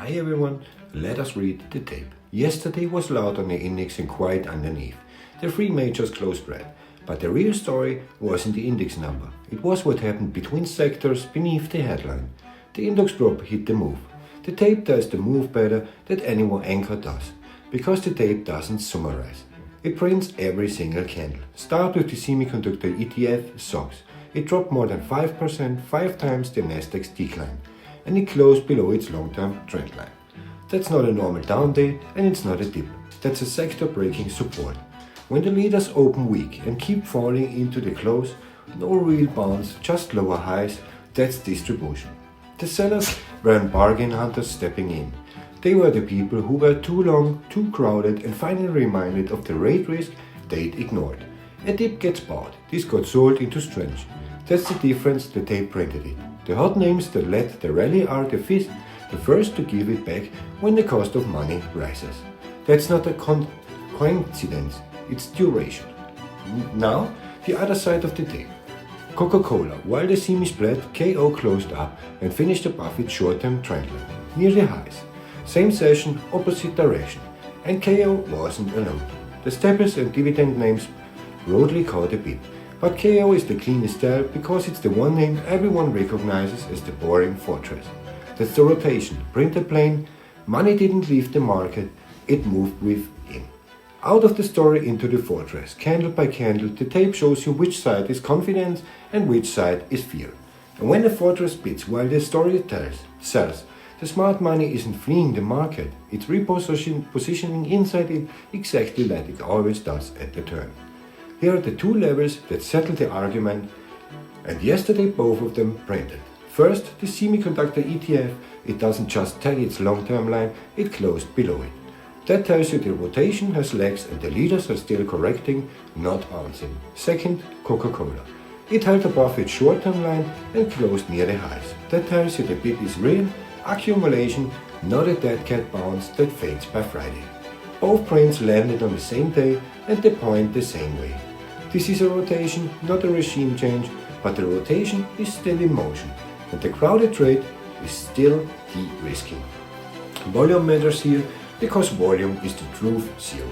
Hi everyone, let us read the tape. Yesterday was loud on the index and quiet underneath. The three majors closed red, but the real story wasn't the index number. It was what happened between sectors beneath the headline. The index drop hit the move. The tape does the move better than any anchor does, because the tape doesn't summarize. It prints every single candle. Start with the semiconductor ETF SOXX. It dropped more than 5%, 5 times the Nasdaq's decline, and it closed below its long-term trend line. That's not a normal down day, and it's not a dip. That's a sector-breaking support. When the leaders open weak and keep falling into the close, no real bounce, just lower highs, that's distribution. The sellers weren't bargain hunters stepping in. They were the people who were too long, too crowded, and finally reminded of the rate risk they'd ignored. A dip gets bought, this got sold into strength. That's the difference the tape printed it. The hot names that led the rally are the first to give it back when the cost of money rises. That's not a coincidence, it's duration. Now, the other side of the tape. Coca-Cola, while the semi split, KO closed up and finished above its short-term trend line, near the highs. Same session, opposite direction, and KO wasn't alone. The staples and dividend names broadly caught a bit, but KO is the cleanest sell because it's the one name everyone recognizes as the boring fortress. That's the rotation, printed plain, money didn't leave the market, it moved within. Out of the story into the fortress, candle by candle, the tape shows you which side is confidence and which side is fear. And when the fortress spits while the story sells, the smart money isn't fleeing the market, it's repositioning inside it exactly like it always does at the turn. Here are the two levels that settle the argument, and yesterday both of them printed. First, the semiconductor ETF, it doesn't just tag its long-term line, it closed below it. That tells you the rotation has legs and the leaders are still correcting, not bouncing. Second, Coca-Cola. It held above its short-term line and closed near the highs. That tells you the bid is real, accumulation, not a dead cat bounce that fades by Friday. Both prints landed on the same day and they point the same way. This is a rotation, not a regime change, but the rotation is still in motion, and the crowded trade is still de-risking. Volume matters here because volume is the truth zero.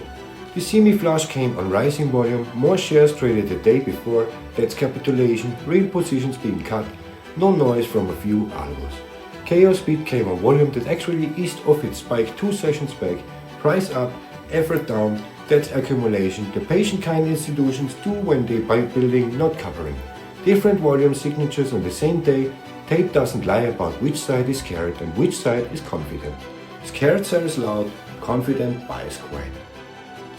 The semi-flush came on rising volume, more shares traded the day before, that's capitulation, real positions being cut, no noise from a few algos. Chaos speed came on volume that actually eased off its spike 2 sessions back, price up, effort down, that's accumulation. The patient kind institutions do when they buy building, not covering. Different volume signatures on the same day, tape doesn't lie about which side is scared and which side is confident. Scared sells loud, confident buys quiet.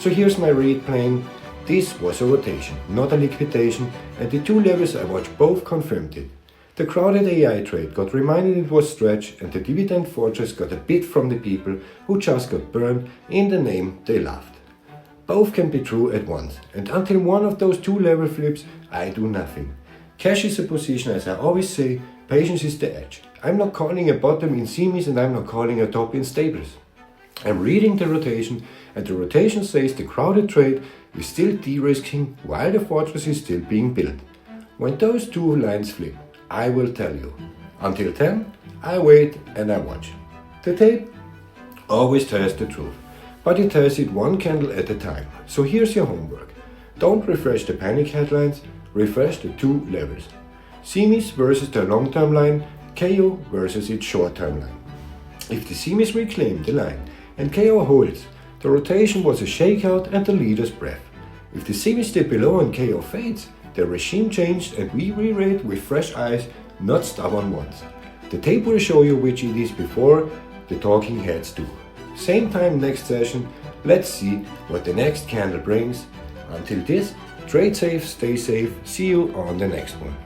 So here's my read plane. This was a rotation, not a liquidation, and the two levels I watched both confirmed it. The crowded AI trade got reminded it was stretched, and the dividend fortress got a bit from the people who just got burned in the name they loved. Both can be true at once, and until one of those two level flips, I do nothing. Cash is a position, as I always say, patience is the edge. I'm not calling a bottom in semis and I'm not calling a top in staples. I'm reading the rotation, and the rotation says the crowded trade is still de-risking while the fortress is still being built. When those two lines flip, I will tell you. Until then, I wait and I watch. The tape always tells the truth, but it tells it one candle at a time. So here's your homework. Don't refresh the panic headlines, refresh the two levels. Semis versus the long-term line, KO versus its short-term line. If the semis reclaim the line and KO holds, the rotation was a shakeout and the leader's breath. If the semis stay below and KO fades, the regime changed and we re-rate with fresh eyes, not stubborn ones. The tape will show you which it is before the talking heads do. Same time next session, let's see what the next candle brings. Until this, trade safe, stay safe, see you on the next one.